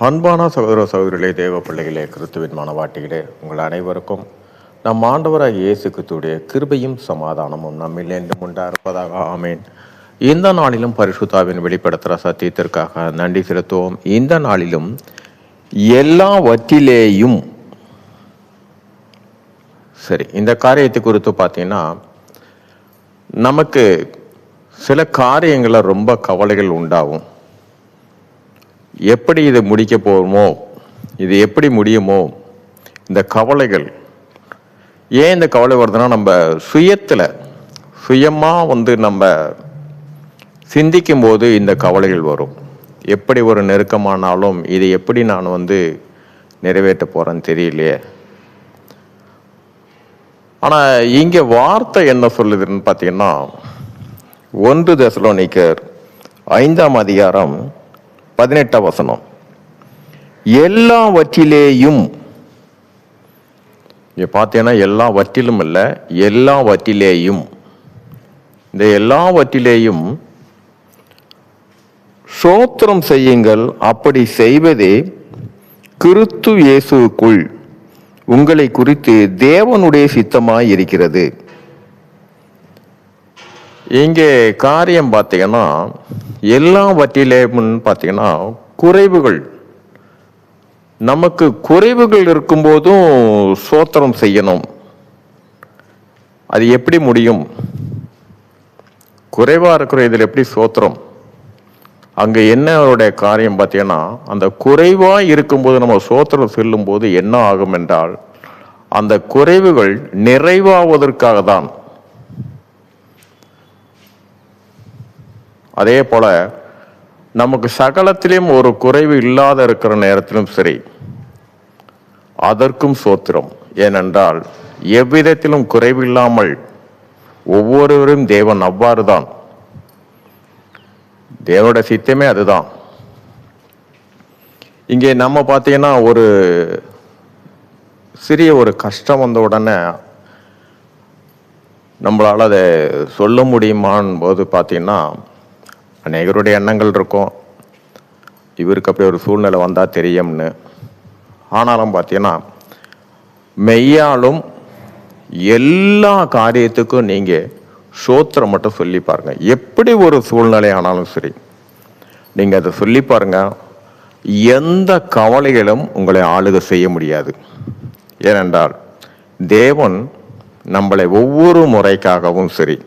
அன்பான சகோதர சகோதரிகளே, தேவ பிள்ளைகளே, கிறிஸ்துவின் மனவாட்டிகளே, உங்கள் அனைவருக்கும் நம் ஆண்டவராகிய இயேசு கிறிஸ்துவுடைய கிருபையும் சமாதானமும் நம்மில் என்றும் உண்டாயிருப்பதாக. ஆமேன். இந்த நாளிலும் பரிசுத்தாவின் வெளிப்படுத்துகிற சத்தியத்திற்காக நன்றி செலுத்துவோம். இந்த நாளிலும் எல்லாவற்றிலேயும் சரி, இந்த காரியத்தை குறித்து பார்த்தீங்கன்னா, நமக்கு சில காரியங்களில் ரொம்ப கவலைகள் உண்டாகும். எப்படி இது முடிக்க போகுமோ, இது எப்படி முடியுமோ, இந்த கவலைகள். ஏன் இந்த கவலை வருதுன்னா, நம்ம சுயமாக நம்ம சிந்திக்கும் போது இந்த கவலைகள் வரும். எப்படி ஒரு நெருக்கமானாலும் இதை எப்படி நான் நிறைவேற்ற போகிறேன்னு தெரியலையே. ஆனால் இங்கே வார்த்தை என்ன சொல்லுதுன்னு பார்த்தீங்கன்னா, 1 தெசலோனிக்கர் 5ஆம் அதிகாரம் 18ஆம் வசனம், எல்லாவற்றிலேயும். இங்க பார்த்தீங்கன்னா எல்லாவற்றிலும் இல்லை, எல்லாவற்றிலேயும். இந்த எல்லாவற்றிலேயும் ஸ்தோத்திரம் செய்யுங்கள், அப்படி செய்வதே கிறிஸ்து இயேசுவுக்குள் உங்களை குறித்து தேவனுடைய சித்தமாய் இருக்கிறது. இங்கே காரியம் பார்த்தீங்கன்னா, எல்லாவற்றிலேயும் பார்த்தீங்கன்னா குறைவுகள். நமக்கு குறைவுகள் இருக்கும்போதும் ஸ்தோத்திரம் செய்யணும். அது எப்படி முடியும்? குறைவாக இருக்கிற இதில் எப்படி ஸ்தோத்திரம்? அங்கே என்னோடைய காரியம் பார்த்தீங்கன்னா, அந்த குறைவாக இருக்கும்போது நம்ம ஸ்தோத்திரம் செல்லும்போது என்ன ஆகும் என்றால், அந்த குறைவுகள் நிறைவாவதற்காக தான். அதே போல நமக்கு சகலத்திலும் ஒரு குறைவு இல்லாத இருக்கிற நேரத்திலும் சரி, அதற்கும் ஸ்தோத்திரம். ஏனென்றால் எவ்விதத்திலும் குறைவு இல்லாமல் ஒவ்வொருவரும் தேவன் அவ்வாறு தான். தேவனுடைய சித்தமே அதுதான். இங்கே நம்ம பார்த்தீங்கன்னா, ஒரு சிறிய ஒரு கஷ்டம் வந்த உடனே நம்மளால் அதை சொல்ல முடியுமான் போது பார்த்தீங்கன்னா, அநேகருடைய எண்ணங்கள் இருக்கும், இவருக்கு அப்படி ஒரு சூழ்நிலை வந்தால் தெரியும்னு. ஆனாலும் பார்த்தீங்கன்னா, மெய்யாலும் எல்லா காரியத்துக்கும் நீங்கள் ஸ்தோத்திரம் மட்டும் சொல்லி பாருங்க. எப்படி ஒரு சூழ்நிலை ஆனாலும் சரி, நீங்கள் அதை சொல்லி பாருங்க. எந்த கவலைகளும் உங்களை ஆளுகை செய்ய முடியாது. ஏனென்றால் தேவன் நம்மளை ஒவ்வொரு முறைக்காகவும் சரி,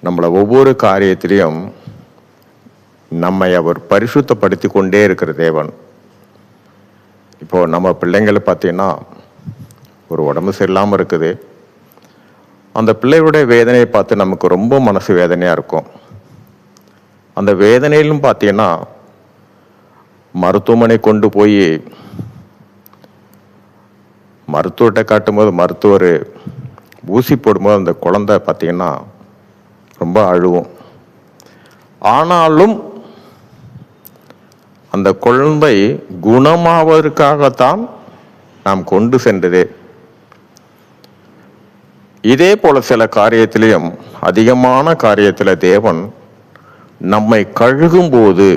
நம்மளை ஒவ்வொரு காரியத்திலையும் நம்மை அவர் பரிசுத்தப்படுத்தி கொண்டே இருக்கிற தேவன். இப்போ நம்ம பிள்ளைங்களை பார்த்தீங்கன்னா, ஒரு உடம்பு சரியில்லாமல் இருக்குது. அந்த பிள்ளையுடைய வேதனையை பார்த்து நமக்கு ரொம்ப மனசு வேதனையாக இருக்கும். அந்த வேதனையிலும் பார்த்தீங்கன்னா, மருத்துவமனை கொண்டு போய் மருத்துவர்கிட்ட காட்டும்போது, மருத்துவர் ஊசி போடும்போது அந்த குழந்தை பார்த்தீங்கன்னா ரொம்ப அழுவும். ஆனாலும் அந்த குழந்தை குணமாவதற்காகத்தான் நாம் கொண்டு சென்றதே. இதே போல சில காரியத்திலையும், அதிகமான காரியத்தில் தேவன் நம்மை கழுகும்போது,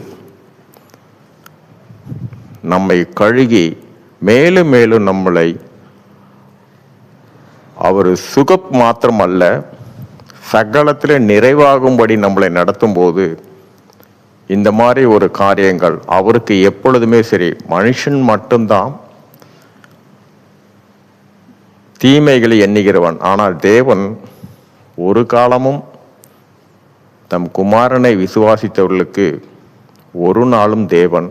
நம்மை கழுகி மேலும் மேலும் நம்மளை அவர் சுகம் மாத்திரம் அல்ல, சகலத்தில் நிறைவாகும்படி நம்மளை நடத்தும் போது, இந்த மாதிரி ஒரு காரியங்கள் அவருக்கு எப்பொழுதுமே சரி. மனுஷன் மட்டும்தான் தீமைகளை எண்ணுகிறவன். ஆனால் தேவன் ஒரு காலமும் தம் குமாரனை விசுவாசித்தவர்களுக்கு ஒரு நாளும் தேவன்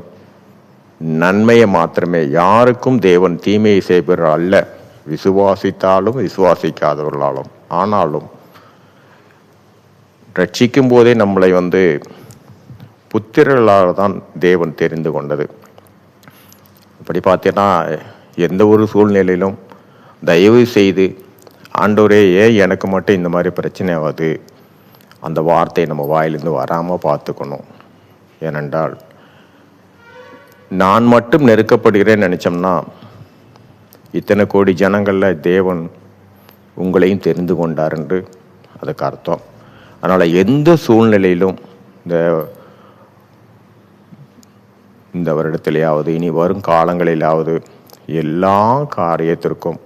நன்மையை மாத்திரமே, யாருக்கும் தேவன் தீமையை செய்பவர் அல்ல. விசுவாசித்தாலும் விசுவாசிக்காதவர்களாலும். ஆனாலும் ரட்சிக்கும் போதே நம்மளை புத்திரர்களாக தான் தேவன் தெரிந்து கொண்டது. அப்படி பார்த்தீங்கன்னா, எந்த ஒரு சூழ்நிலையிலும் தயவு செய்து, ஆண்டவரே ஏன் எனக்கு மட்டும் இந்த மாதிரி பிரச்சனை ஆகுது, அந்த வார்த்தை நம்ம வாயிலிருந்து வராமல் பார்த்துக்கணும். ஏனென்றால் நான் மட்டும் நெருக்கப்படுகிறேன்னு நினச்சோம்னா, இத்தனை கோடி ஜனங்களில் தேவன் உங்களையும் தெரிந்து கொண்டார் என்று அதுக்கு அர்த்தம். அதனால் எந்த சூழ்நிலையிலும் இந்த இந்த வருடத்திலேயாவது இனி வரும் காலங்களிலாவது எல்லா காரியத்திற்கும்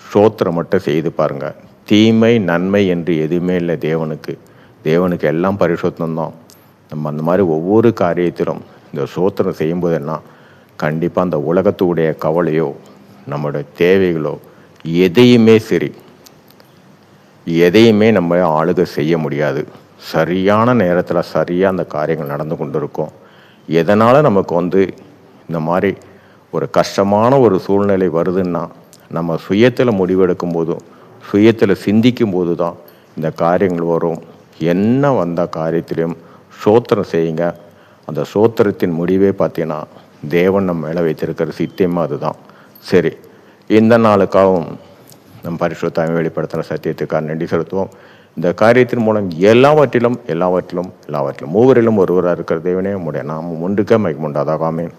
ஸ்தோத்திரம் மட்டும் செய்து பாருங்க. தீமை நன்மை என்று எதுவுமே இல்லை தேவனுக்கு. தேவனுக்கு எல்லாம் பரிசுத்தம்தான். நம்ம அந்த மாதிரி ஒவ்வொரு காரியத்திலும் இந்த ஸ்தோத்திரம் செய்யும்போது என்ன, கண்டிப்பாக அந்த உலகத்துடைய கவலையோ நம்மளுடைய தேவைகளோ எதையுமே சரி, எதையுமே நம்ம ஆளுகை செய்ய முடியாது. சரியான நேரத்தில் சரியாக அந்த காரியங்கள் நடந்து கொண்டு இருக்கும். எதனால் நமக்கு இந்த மாதிரி ஒரு கஷ்டமான ஒரு சூழ்நிலை வருதுன்னா, நம்ம சுயத்தில் முடிவெடுக்கும் போதும் சுயத்தில் சிந்திக்கும் போது தான் இந்த காரியங்கள் வரும். என்ன வந்த காரியத்திலையும் ஸ்தோத்திரம் செய்யுங்க. அந்த ஸ்தோத்திரத்தின் முடிவே பார்த்தீங்கன்னா தேவன் நம்ம மேலே வைத்திருக்கிற சித்தியமாக அதுதான். சரி, இந்த நாளுக்காகவும் நம் பரிசுத்தாமை வெளிப்படுத்தின சத்தியத்துக்காக நன்றி செலுத்துவோம். இந்த காரியத்தின் மூலம் எல்லாவற்றிலும் மூவரிலும் ஒருவராக இருக்கிற தேவனே உம்முடைய நாமம் ஒன்றுக்கே மகிமை உண்டாதாக. ஆமென்.